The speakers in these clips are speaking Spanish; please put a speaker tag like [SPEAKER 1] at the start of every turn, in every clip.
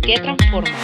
[SPEAKER 1] que transforman.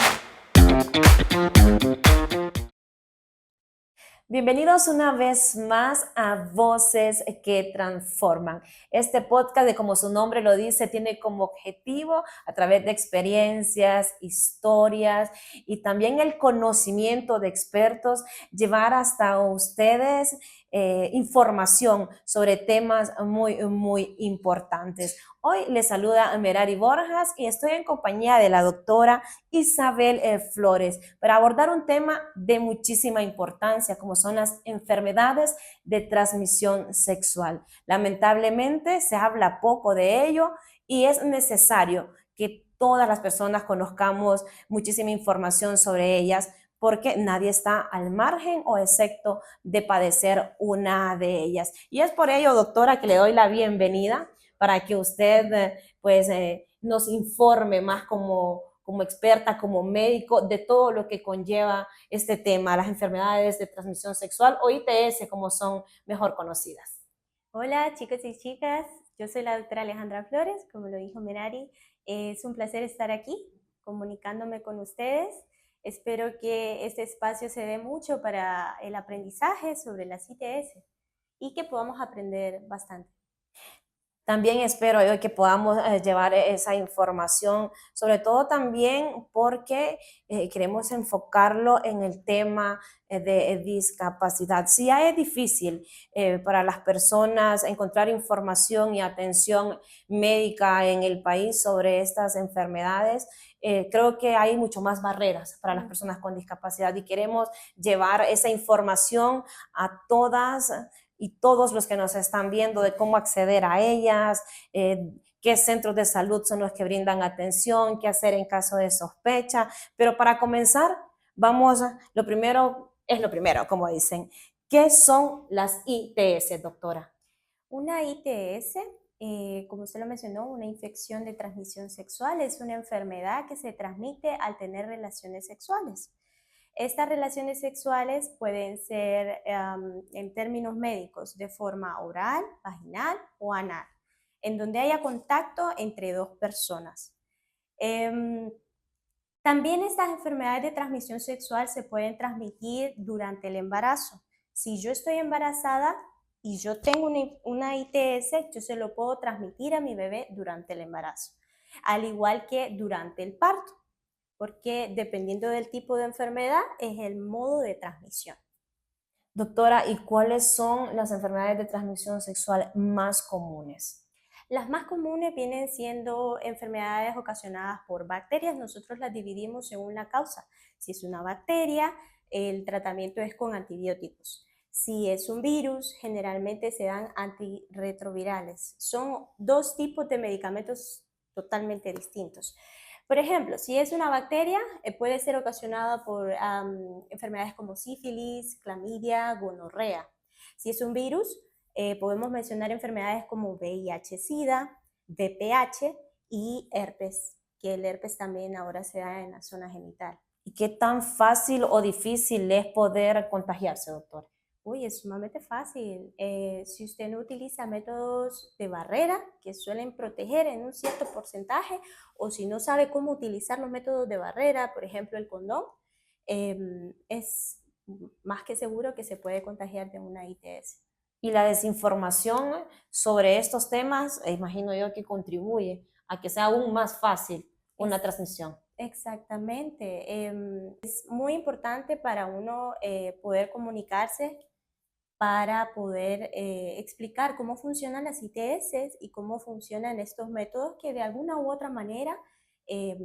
[SPEAKER 2] Bienvenidos una vez más a Voces que Transforman. Este podcast, de como su nombre lo dice, tiene como objetivo, a través de experiencias, historias y también el conocimiento de expertos, llevar hasta ustedes información sobre temas muy importantes. Hoy les saluda Merari Borjas y estoy en compañía de la doctora Isabel Flores para abordar un tema de muchísima importancia, como son las enfermedades de transmisión sexual. Lamentablemente se habla poco de ello y es necesario que todas las personas conozcamos muchísima información sobre ellas, porque nadie está al margen o excepto de padecer una de ellas. Y es por ello, doctora, que le doy la bienvenida para que usted nos informe más como experta, como médico, de todo lo que conlleva este tema, las enfermedades de transmisión sexual o ITS, como son mejor conocidas.
[SPEAKER 3] Hola chicos y chicas, yo soy la doctora Alejandra Flores, como lo dijo Merari. Es un placer estar aquí comunicándome con ustedes. Espero que este espacio se dé mucho para el aprendizaje sobre las ITS y que podamos aprender bastante.
[SPEAKER 2] También espero yo que podamos llevar esa información, sobre todo también porque queremos enfocarlo en el tema de discapacidad. Sí, ya es difícil para las personas encontrar información y atención médica en el país sobre estas enfermedades. Creo que hay mucho más barreras para las personas con discapacidad y queremos llevar esa información a todas y todos los que nos están viendo, de cómo acceder a ellas, qué centros de salud son los que brindan atención, qué hacer en caso de sospecha. Pero para comenzar, lo primero es lo primero, como dicen. ¿Qué son las ITS, doctora?
[SPEAKER 3] Una ITS, como usted lo mencionó, una infección de transmisión sexual, es una enfermedad que se transmite al tener relaciones sexuales. Estas relaciones sexuales pueden ser, en términos médicos, de forma oral, vaginal o anal, en donde haya contacto entre dos personas. También estas enfermedades de transmisión sexual se pueden transmitir durante el embarazo. Si yo estoy embarazada y yo tengo una ITS, yo se lo puedo transmitir a mi bebé durante el embarazo, al igual que durante el parto, porque dependiendo del tipo de enfermedad es el modo de transmisión.
[SPEAKER 2] Doctora, ¿y cuáles son las enfermedades de transmisión sexual más comunes?
[SPEAKER 3] Las más comunes vienen siendo enfermedades ocasionadas por bacterias. Nosotros las dividimos según la causa. Si es una bacteria, el tratamiento es con antibióticos. Si es un virus, generalmente se dan antirretrovirales. Son dos tipos de medicamentos totalmente distintos. Por ejemplo, si es una bacteria, puede ser ocasionada por enfermedades como sífilis, clamidia, gonorrea. Si es un virus, podemos mencionar enfermedades como VIH-Sida, VPH y herpes, que el herpes también ahora se da en la zona genital.
[SPEAKER 2] ¿Y qué tan fácil o difícil es poder contagiarse, doctor?
[SPEAKER 3] Uy, es sumamente fácil. Si usted no utiliza métodos de barrera que suelen proteger en un cierto porcentaje, o si no sabe cómo utilizar los métodos de barrera, por ejemplo el condón, es más que seguro que se puede contagiar de una ITS.
[SPEAKER 2] Y la desinformación sobre estos temas, imagino yo que contribuye a que sea aún más fácil una transmisión.
[SPEAKER 3] Exactamente. Es muy importante para uno poder comunicarse, para poder explicar cómo funcionan las ITS y cómo funcionan estos métodos que de alguna u otra manera eh,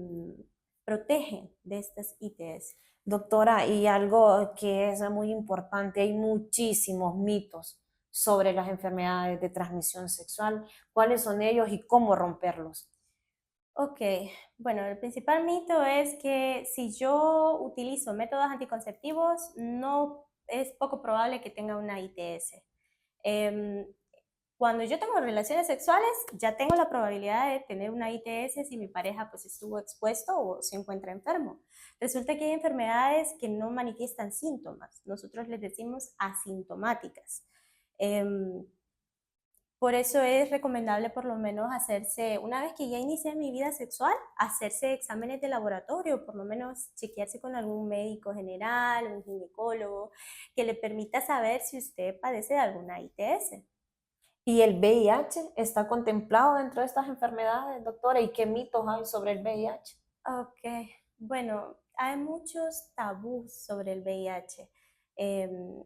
[SPEAKER 3] protegen de estas ITS.
[SPEAKER 2] Doctora, y algo que es muy importante, hay muchísimos mitos sobre las enfermedades de transmisión sexual. ¿Cuáles son ellos y cómo romperlos?
[SPEAKER 3] Ok, bueno, el principal mito es que si yo utilizo métodos anticonceptivos, no es poco probable que tenga una ITS. Em, Cuando yo tengo relaciones sexuales, ya tengo la probabilidad de tener una ITS si mi pareja pues estuvo expuesto o se encuentra enfermo. Resulta que hay enfermedades que no manifiestan síntomas. Nosotros les decimos asintomáticas. Por eso es recomendable por lo menos hacerse, una vez que ya inicié mi vida sexual, hacerse exámenes de laboratorio, por lo menos chequearse con algún médico general, un ginecólogo, que le permita saber si usted padece de alguna ITS.
[SPEAKER 2] ¿Y el VIH está contemplado dentro de estas enfermedades, doctora? ¿Y qué mitos hay sobre el VIH?
[SPEAKER 3] Ok, bueno, hay muchos tabús sobre el VIH. Em,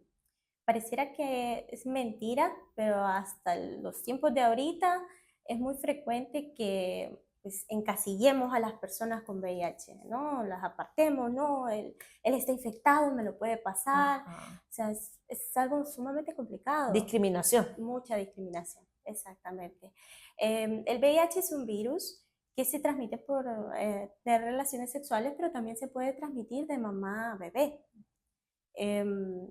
[SPEAKER 3] Pareciera que es mentira, pero hasta los tiempos de ahorita es muy frecuente que pues, encasillemos a las personas con VIH, ¿no? Las apartemos, ¿no? Él está infectado, me lo puede pasar.
[SPEAKER 2] Ajá.
[SPEAKER 3] O sea, es algo sumamente complicado.
[SPEAKER 2] Discriminación.
[SPEAKER 3] Mucha discriminación, exactamente. El VIH es un virus que se transmite por tener relaciones sexuales, pero también se puede transmitir de mamá a bebé. Em,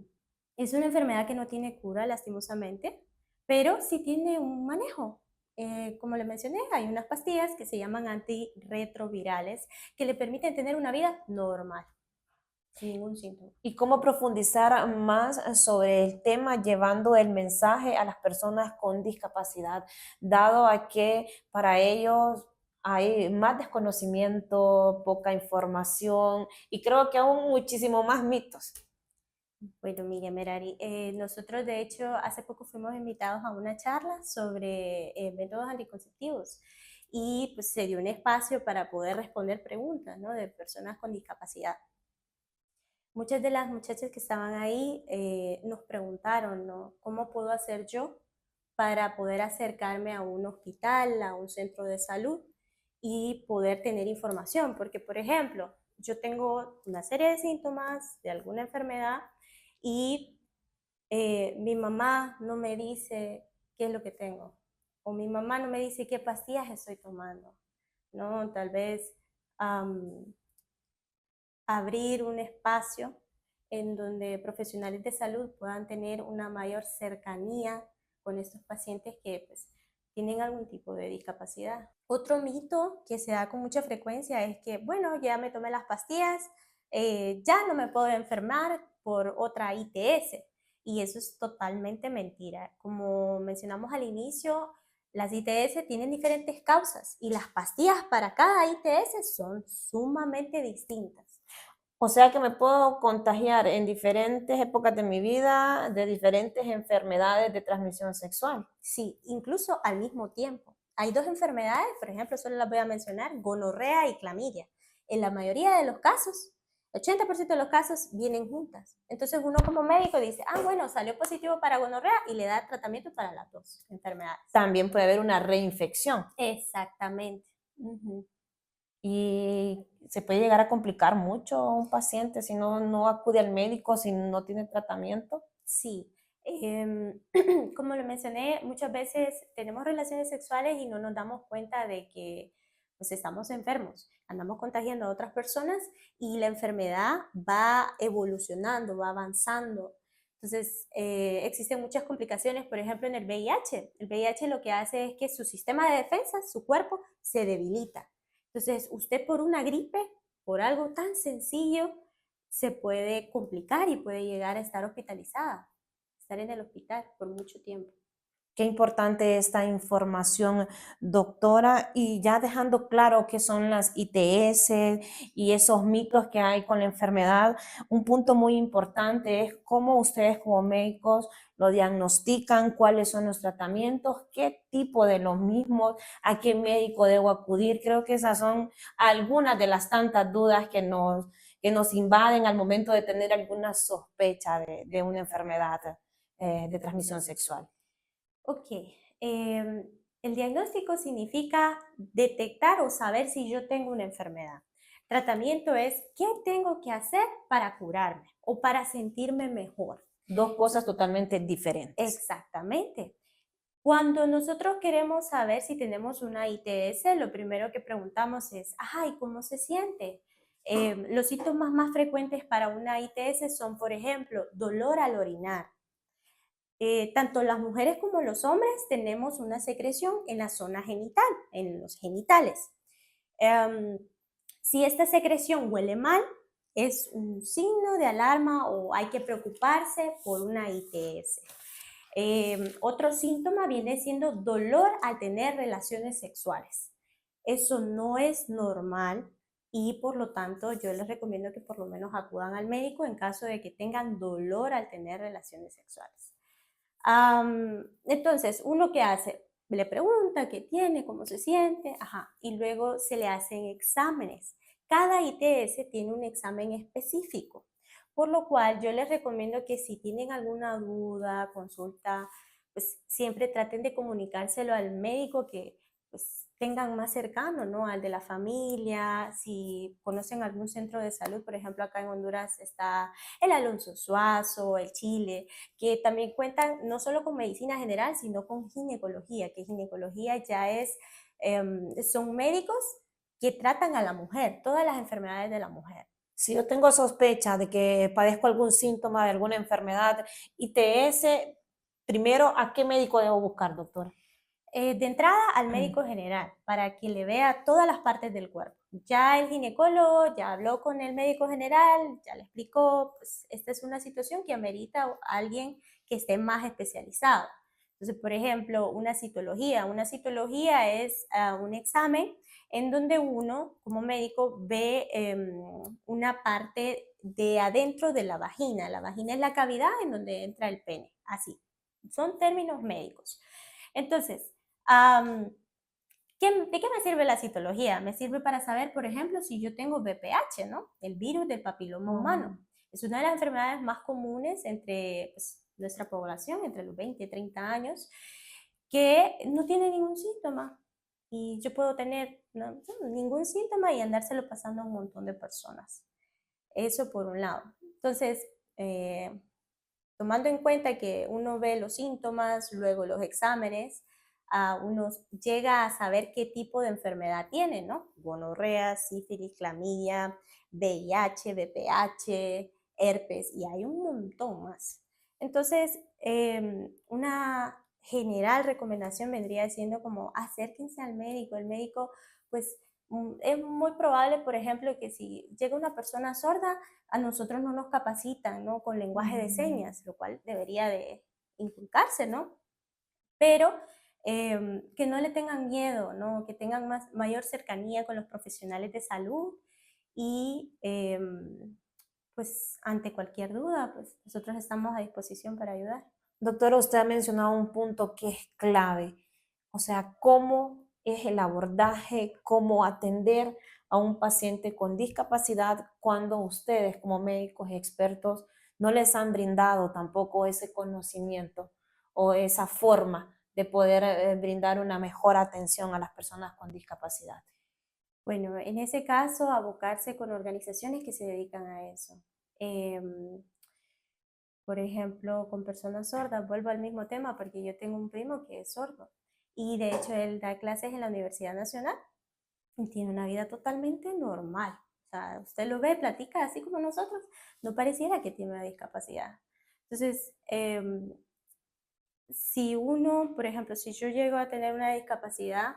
[SPEAKER 3] es una enfermedad que no tiene cura, lastimosamente, pero sí tiene un manejo. Como le mencioné, hay unas pastillas que se llaman antirretrovirales que le permiten tener una vida normal, sin ningún síntoma.
[SPEAKER 2] ¿Y cómo profundizar más sobre el tema llevando el mensaje a las personas con discapacidad, dado a que para ellos hay más desconocimiento, poca información y creo que aún muchísimo más mitos?
[SPEAKER 3] Bueno, Miriam Merari, nosotros de hecho hace poco fuimos invitados a una charla sobre métodos anticonceptivos y pues se dio un espacio para poder responder preguntas, ¿no? De personas con discapacidad. Muchas de las muchachas que estaban ahí nos preguntaron, ¿no? ¿Cómo puedo hacer yo para poder acercarme a un hospital, a un centro de salud y poder tener información? Porque, por ejemplo, yo tengo una serie de síntomas de alguna enfermedad y mi mamá no me dice qué es lo que tengo, o mi mamá no me dice qué pastillas estoy tomando, ¿no? Tal vez abrir un espacio en donde profesionales de salud puedan tener una mayor cercanía con estos pacientes que pues, tienen algún tipo de discapacidad. Otro mito que se da con mucha frecuencia es que, bueno, ya me tomé las pastillas, ya no me puedo enfermar por otra ITS. Y eso es totalmente mentira. Como mencionamos al inicio, las ITS tienen diferentes causas y las pastillas para cada ITS son sumamente distintas.
[SPEAKER 2] O sea que me puedo contagiar en diferentes épocas de mi vida de diferentes enfermedades de transmisión sexual.
[SPEAKER 3] Sí, incluso al mismo tiempo. Hay dos enfermedades, por ejemplo, solo las voy a mencionar, gonorrea y clamidia. En la mayoría de los casos, 80% de los casos vienen juntas. Entonces uno como médico dice, ah, bueno, salió positivo para gonorrea y le da tratamiento para las dos enfermedades.
[SPEAKER 2] También puede haber una reinfección
[SPEAKER 3] Exactamente. Ujú.
[SPEAKER 2] y se puede llegar a complicar mucho a un paciente si no acude al médico, si no tiene tratamiento.
[SPEAKER 3] Sí, como lo mencioné, muchas veces tenemos relaciones sexuales y no nos damos cuenta de que pues estamos enfermos, andamos contagiando a otras personas y la enfermedad va evolucionando, va avanzando. Entonces, existen muchas complicaciones, por ejemplo, en el VIH. El VIH lo que hace es que su sistema de defensa, su cuerpo, se debilita. Entonces, usted por una gripe, por algo tan sencillo, se puede complicar y puede llegar a estar hospitalizada, estar en el hospital por mucho tiempo.
[SPEAKER 2] Qué importante esta información, doctora, y ya dejando claro qué son las ITS y esos mitos que hay con la enfermedad, un punto muy importante es cómo ustedes como médicos lo diagnostican, cuáles son los tratamientos, qué tipo de los mismos, a qué médico debo acudir. Creo que esas son algunas de las tantas dudas que nos invaden al momento de tener alguna sospecha de una enfermedad de transmisión sexual.
[SPEAKER 3] Ok, el diagnóstico significa detectar o saber si yo tengo una enfermedad. Tratamiento es qué tengo que hacer para curarme o para sentirme mejor.
[SPEAKER 2] Dos cosas totalmente diferentes.
[SPEAKER 3] Exactamente. Cuando nosotros queremos saber si tenemos una ITS, lo primero que preguntamos es, ay, ¿cómo se siente? Los síntomas más frecuentes para una ITS son, por ejemplo, dolor al orinar. Tanto las mujeres como los hombres tenemos una secreción en la zona genital, en los genitales. Em, si esta secreción huele mal, es un signo de alarma o hay que preocuparse por una ITS. Otro síntoma viene siendo dolor al tener relaciones sexuales. Eso no es normal y por lo tanto yo les recomiendo que por lo menos acudan al médico en caso de que tengan dolor al tener relaciones sexuales. Entonces, uno que hace, le pregunta qué tiene, cómo se siente, ajá, y luego se le hacen exámenes. Cada ITS tiene un examen específico, por lo cual yo les recomiendo que si tienen alguna duda, consulta, pues siempre traten de comunicárselo al médico que pues tengan más cercano, ¿no? Al de la familia, si conocen algún centro de salud, por ejemplo, acá en Honduras está el Alonso Suazo, el Chile, que también cuentan no solo con medicina general, sino con ginecología, que ginecología ya son médicos que tratan a la mujer, todas las enfermedades de la mujer.
[SPEAKER 2] Si yo tengo sospecha de que padezco algún síntoma de alguna enfermedad, ITS, primero, ¿a qué médico debo buscar, doctor?
[SPEAKER 3] De entrada al médico general para que le vea todas las partes del cuerpo. Ya el ginecólogo ya habló con el médico general, ya le explicó, pues esta es una situación que amerita a alguien que esté más especializado. Entonces, por ejemplo, una citología. Una citología es un examen en donde uno, como médico, ve una parte de adentro de la vagina. La vagina es la cavidad en donde entra el pene, así. Son términos médicos. Entonces, ¿de qué me sirve la citología? Me sirve para saber, por ejemplo, si yo tengo VPH, ¿no? El virus del papiloma humano. Es una de las enfermedades más comunes entre pues, nuestra población, entre los 20 y 30 años, que no tiene ningún síntoma. Y yo puedo tener ningún síntoma y andárselo pasando a un montón de personas. Eso por un lado. Entonces, tomando en cuenta que uno ve los síntomas, luego los exámenes, uno llega a saber qué tipo de enfermedad tiene, ¿no? Gonorrea, sífilis, clamidia, VIH, VPH, herpes, y hay un montón más. Entonces, una general recomendación vendría siendo como acérquense al médico. El médico, pues, es muy probable, por ejemplo, que si llega una persona sorda, a nosotros no nos capacitan, ¿no? Con lenguaje de señas, lo cual debería de inculcarse, ¿no? Pero que no le tengan miedo, ¿no? Que tengan mayor cercanía con los profesionales de salud y pues ante cualquier duda, pues nosotros estamos a disposición para ayudar.
[SPEAKER 2] Doctora, usted ha mencionado un punto que es clave, o sea, cómo es el abordaje, cómo atender a un paciente con discapacidad cuando ustedes como médicos y expertos no les han brindado tampoco ese conocimiento o esa forma de poder brindar una mejor atención a las personas con discapacidad.
[SPEAKER 3] Bueno, en ese caso, abocarse con organizaciones que se dedican a eso. Em, por ejemplo, con personas sordas, vuelvo al mismo tema porque yo tengo un primo que es sordo y de hecho él da clases en la Universidad Nacional y tiene una vida totalmente normal. O sea, usted lo ve, platica así como nosotros, no pareciera que tiene una discapacidad. Entonces, si uno, por ejemplo, si yo llego a tener una discapacidad,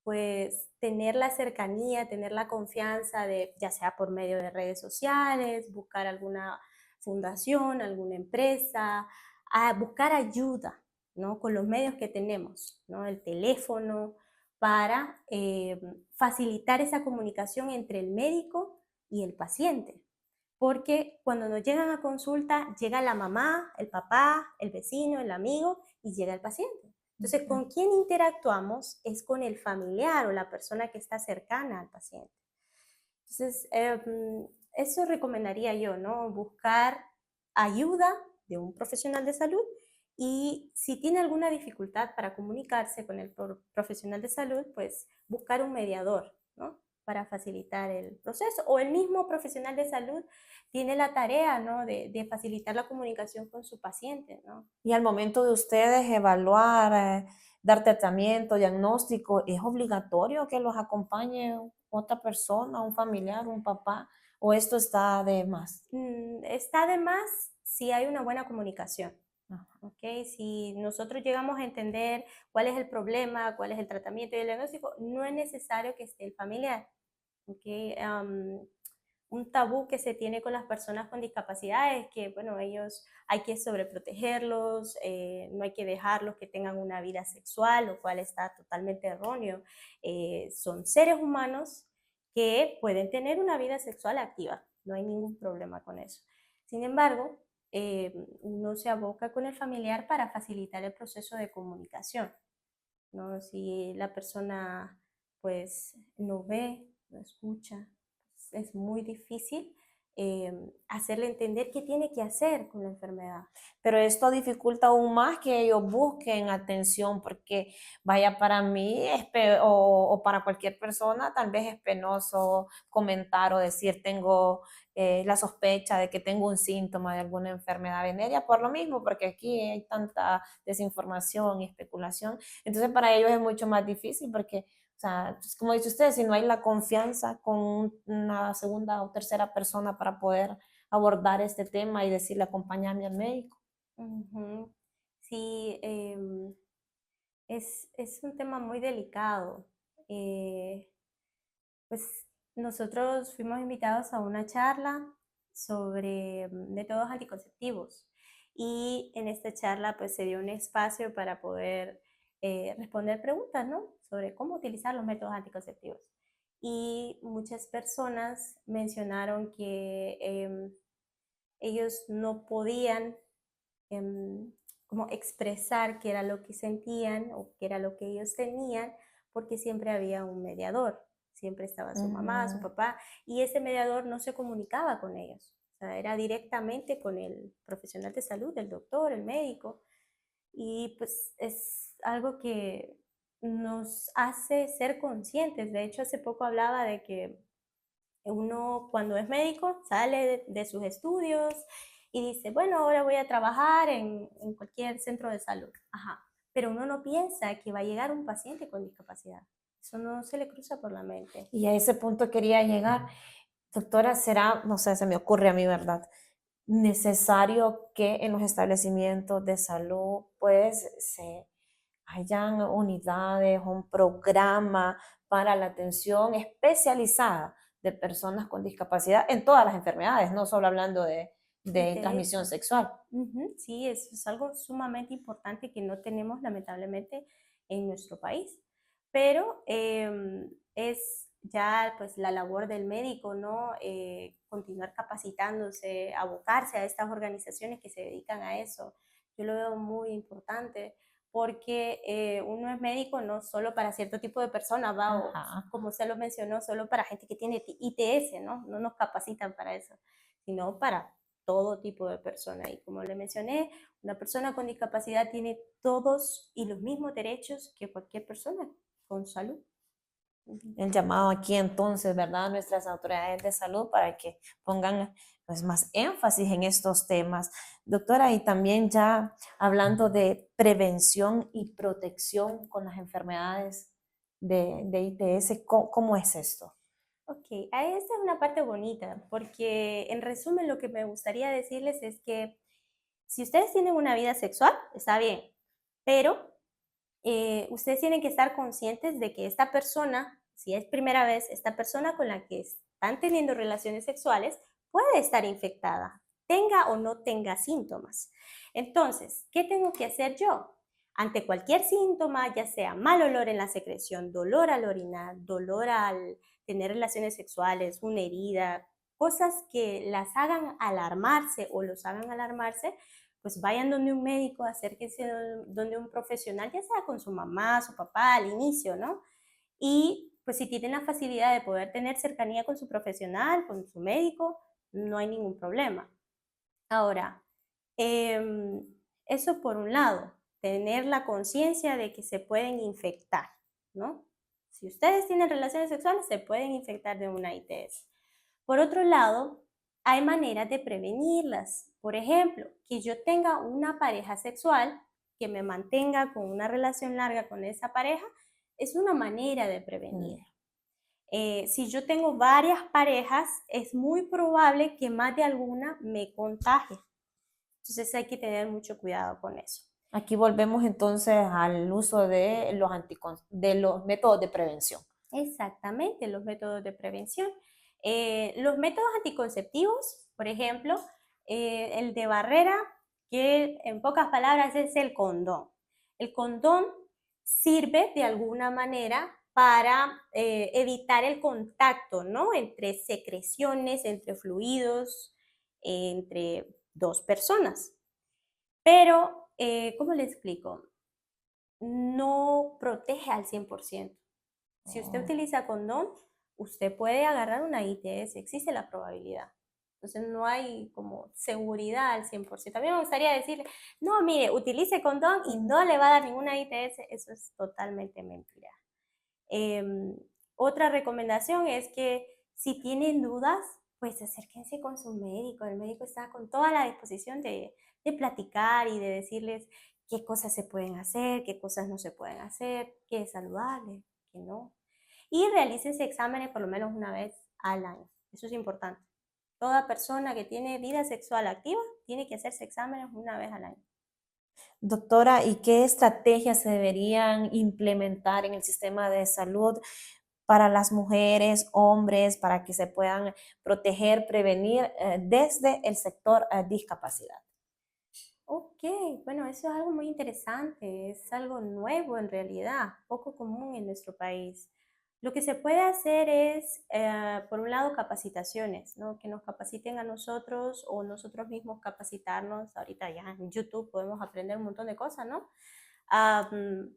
[SPEAKER 3] pues tener la cercanía, tener la confianza de, ya sea por medio de redes sociales, buscar alguna fundación, alguna empresa, a buscar ayuda, ¿no? Con los medios que tenemos, ¿no? El teléfono, para facilitar esa comunicación entre el médico y el paciente. Porque cuando nos llegan a consulta, llega la mamá, el papá, el vecino, el amigo y llega el paciente. Entonces, ¿con quién interactuamos? Es con el familiar o la persona que está cercana al paciente. Entonces, eso recomendaría yo, ¿no? Buscar ayuda de un profesional de salud y si tiene alguna dificultad para comunicarse con el profesional de salud, pues buscar un mediador, ¿no? Para facilitar el proceso. O el mismo profesional de salud tiene la tarea, ¿no? De facilitar la comunicación con su paciente, ¿no?
[SPEAKER 2] Y al momento de ustedes evaluar, dar tratamiento, diagnóstico, ¿es obligatorio que los acompañe otra persona, un familiar, un papá? ¿O esto está de más?
[SPEAKER 3] Está de más si hay una buena comunicación.
[SPEAKER 2] Ajá.
[SPEAKER 3] ¿Ok? Si nosotros llegamos a entender cuál es el problema, cuál es el tratamiento y el diagnóstico, no es necesario que esté el familiar. ¿Ok? un tabú que se tiene con las personas con discapacidades, que bueno, ellos hay que sobreprotegerlos, no hay que dejarlos que tengan una vida sexual, lo cual está totalmente erróneo. Son seres humanos que pueden tener una vida sexual activa, no hay ningún problema con eso. Sin embargo, uno se aboca con el familiar para facilitar el proceso de comunicación, ¿no? Si la persona pues no ve, no escucha, pues, es muy difícil hacerle entender qué tiene que hacer con la enfermedad.
[SPEAKER 2] Pero esto dificulta aún más que ellos busquen atención, porque vaya, para mí o para cualquier persona tal vez es penoso comentar o decir tengo la sospecha de que tengo un síntoma de alguna enfermedad venérea por lo mismo, porque aquí hay tanta desinformación y especulación. Entonces para ellos es mucho más difícil porque, o sea, pues, como dice usted, si no hay la confianza con una segunda o tercera persona para poder abordar este tema y decirle acompáñame al médico.
[SPEAKER 3] Ujú. Sí, es un tema muy delicado. Eh, pues nosotros fuimos invitados a una charla sobre métodos anticonceptivos y en esta charla pues se dio un espacio para poder responder preguntas, ¿no? Sobre cómo utilizar los métodos anticonceptivos. Y muchas personas mencionaron que ellos no podían em, como expresar qué era lo que sentían o qué era lo que ellos tenían, porque siempre había un mediador, siempre estaba su mamá, su
[SPEAKER 2] Ujú.
[SPEAKER 3] papá, y ese mediador no se comunicaba con ellos, o sea, era directamente con el profesional de salud, el doctor, el médico, y pues es algo que nos hace ser conscientes. De hecho, hace poco hablaba de que uno cuando es médico sale de sus estudios y dice, bueno, ahora voy a trabajar en cualquier centro de salud. Ajá. Pero uno no piensa que va a llegar un paciente con discapacidad. Eso no se le cruza por la mente.
[SPEAKER 2] Y a ese punto quería llegar. Doctora, será, no sé, se me ocurre a mí, ¿verdad? Necesario que en los establecimientos de salud, pues, se hayan unidades, un programa para la atención especializada de personas con discapacidad en todas las enfermedades, no solo hablando de transmisión
[SPEAKER 3] ITS.
[SPEAKER 2] sexual.
[SPEAKER 3] Ujú, sí, eso es algo sumamente importante que no tenemos lamentablemente en nuestro país. Pero es ya pues la labor del médico, ¿no? Continuar capacitándose, abocarse a estas organizaciones que se dedican a eso. Yo lo veo muy importante porque uno es médico no solo para cierto tipo de personas, va, o
[SPEAKER 2] Ajá.
[SPEAKER 3] como usted lo mencionó, solo para gente que tiene ITS, ¿no? No nos capacitan para eso, sino para todo tipo de persona. Y como le mencioné, una persona con discapacidad tiene todos y los mismos derechos que cualquier persona con salud. Ujú.
[SPEAKER 2] El llamado aquí entonces, ¿verdad? A nuestras autoridades de salud para que pongan pues más énfasis en estos temas. Doctora, y también ya hablando de prevención y protección con las enfermedades de ITS, ¿cómo es esto?
[SPEAKER 3] Ok, esta es una parte bonita, porque en resumen lo que me gustaría decirles es que si ustedes tienen una vida sexual, está bien, pero ustedes tienen que estar conscientes de que esta persona, si es primera vez, esta persona con la que están teniendo relaciones sexuales puede estar infectada, tenga o no tenga síntomas. Entonces, ¿qué tengo que hacer yo? Ante cualquier síntoma, ya sea mal olor en la secreción, dolor al orinar, dolor al tener relaciones sexuales, una herida, cosas que las hagan alarmarse o los hagan alarmarse, pues vayan donde un médico, acérquense donde un profesional, ya sea con su mamá, su papá al inicio, ¿no? Y pues si tienen la facilidad de poder tener cercanía con su profesional, con su médico, no hay ningún problema. Ahora, eso por un lado, tener la conciencia de que se pueden infectar, ¿no? Si ustedes tienen relaciones sexuales, se pueden infectar de una ITS. Por otro lado, hay maneras de prevenirlas. Por ejemplo, que yo tenga una pareja sexual, que me mantenga con una relación larga con esa pareja, es una manera de prevenir. Si yo tengo varias parejas, es muy probable que más de alguna me contagie. Entonces hay que tener mucho cuidado con eso.
[SPEAKER 2] Aquí volvemos entonces al uso de de los métodos de prevención.
[SPEAKER 3] Exactamente, los métodos de prevención. Los métodos anticonceptivos, por ejemplo, el de barrera, que en pocas palabras es el condón. El condón sirve de alguna manera para evitar el contacto, ¿no? Entre secreciones, entre fluidos, entre dos personas. Pero, ¿cómo le explico? No protege al 100%. Si usted utiliza condón, usted puede agarrar una ITS, existe la probabilidad. Entonces no hay como seguridad al 100%. A mí me gustaría decirle, no, mire, utilice condón y no le va a dar ninguna ITS. Eso es totalmente mentira. Otra recomendación es que si tienen dudas, pues acérquense con su médico. El médico está con toda la disposición de platicar y de decirles qué cosas se pueden hacer, qué cosas no se pueden hacer, qué es saludable, qué no. Y realícense exámenes por lo menos una vez al año. Eso es importante. Toda persona que tiene vida sexual activa tiene que hacerse exámenes una vez al año.
[SPEAKER 2] Doctora, ¿y qué estrategias se deberían implementar en el sistema de salud para las mujeres, hombres, para que se puedan proteger, prevenir desde el sector discapacidad?
[SPEAKER 3] Ok, bueno, eso es algo muy interesante, es algo nuevo en realidad, poco común en nuestro país. Lo que se puede hacer es, por un lado, capacitaciones, ¿no? Que nos capaciten a nosotros o nosotros mismos capacitarnos. Ahorita ya en YouTube podemos aprender un montón de cosas, ¿no? Am,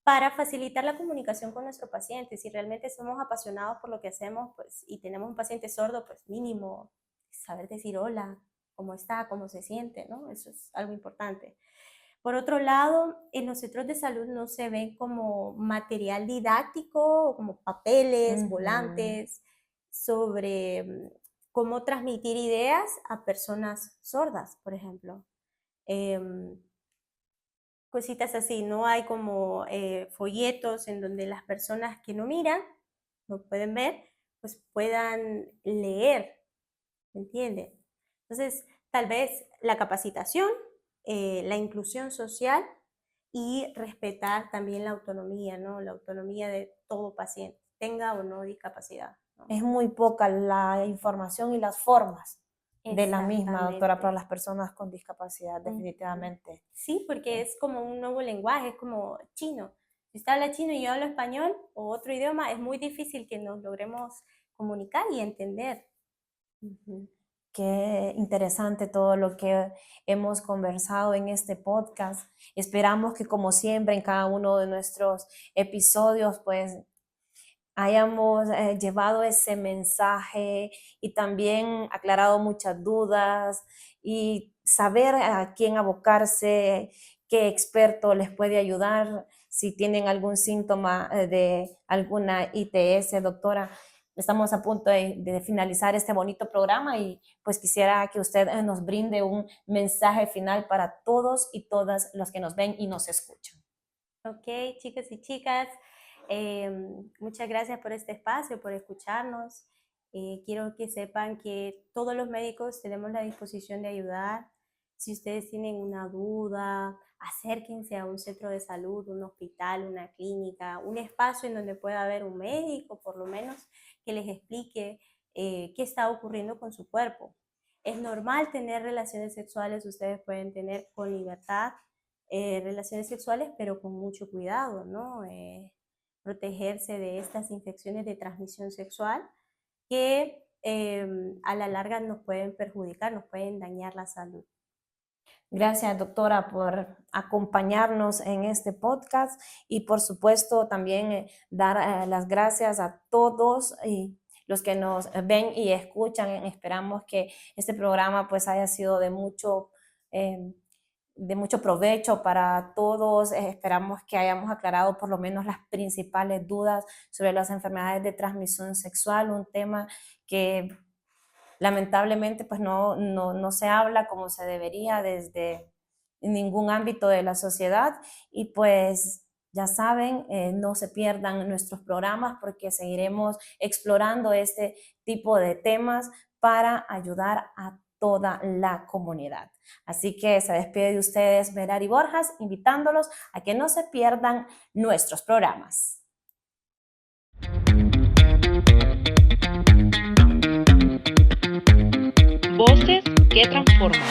[SPEAKER 3] para facilitar la comunicación con nuestro paciente. Si realmente somos apasionados por lo que hacemos, pues, y tenemos un paciente sordo, pues mínimo saber decir hola, cómo está, cómo se siente, ¿no? Eso es algo importante. Por otro lado, en los centros de salud no se ven como material didáctico, como papeles, volantes, sobre cómo transmitir ideas a personas sordas, por ejemplo. Em, Cositas así, no hay como folletos en donde las personas que no miran, no pueden ver, pues puedan leer, ¿me entiende? Entonces, tal vez la capacitación, la inclusión social y respetar también la autonomía, ¿no? La autonomía de todo paciente, tenga o no discapacidad, ¿no?
[SPEAKER 2] Es muy poca la información y las formas de la misma, doctora, para
[SPEAKER 3] Exactamente.
[SPEAKER 2] las personas con discapacidad,
[SPEAKER 3] Ujú.
[SPEAKER 2] definitivamente.
[SPEAKER 3] Sí, porque es como un nuevo lenguaje, es como chino. Si usted habla chino y yo hablo español o otro idioma, es muy difícil que nos logremos comunicar y entender. Ujú.
[SPEAKER 2] Qué interesante todo lo que hemos conversado en este podcast. Esperamos que como siempre en cada uno de nuestros episodios pues hayamos llevado ese mensaje y también aclarado muchas dudas y saber a quién abocarse, qué experto les puede ayudar si tienen algún síntoma de alguna ITS, doctora. Estamos a punto de finalizar este bonito programa y pues quisiera que usted nos brinde un mensaje final para todos y todas los que nos ven y nos escuchan.
[SPEAKER 3] Ok, chicos y chicas, muchas gracias por este espacio, por escucharnos. Quiero que sepan que todos los médicos tenemos la disposición de ayudar. Si ustedes tienen una duda, acérquense a un centro de salud, un hospital, una clínica, un espacio en donde pueda haber un médico, por lo menos, que les explique qué está ocurriendo con su cuerpo. Es normal tener relaciones sexuales, ustedes pueden tener con libertad relaciones sexuales, pero con mucho cuidado, ¿no? Protegerse de estas infecciones de transmisión sexual que a la larga nos pueden perjudicar, nos pueden dañar la salud.
[SPEAKER 2] Gracias, doctora, por acompañarnos en este podcast y por supuesto también dar las gracias a todos y los que nos ven y escuchan. Esperamos que este programa pues haya sido de mucho provecho para todos. Esperamos que hayamos aclarado por lo menos las principales dudas sobre las enfermedades de transmisión sexual, un tema que lamentablemente pues no se habla como se debería desde ningún ámbito de la sociedad y pues ya saben, no se pierdan nuestros programas porque seguiremos explorando este tipo de temas para ayudar a toda la comunidad. Así que se despide de ustedes Merari Borjas, invitándolos a que no se pierdan nuestros programas.
[SPEAKER 1] Voces que transforman.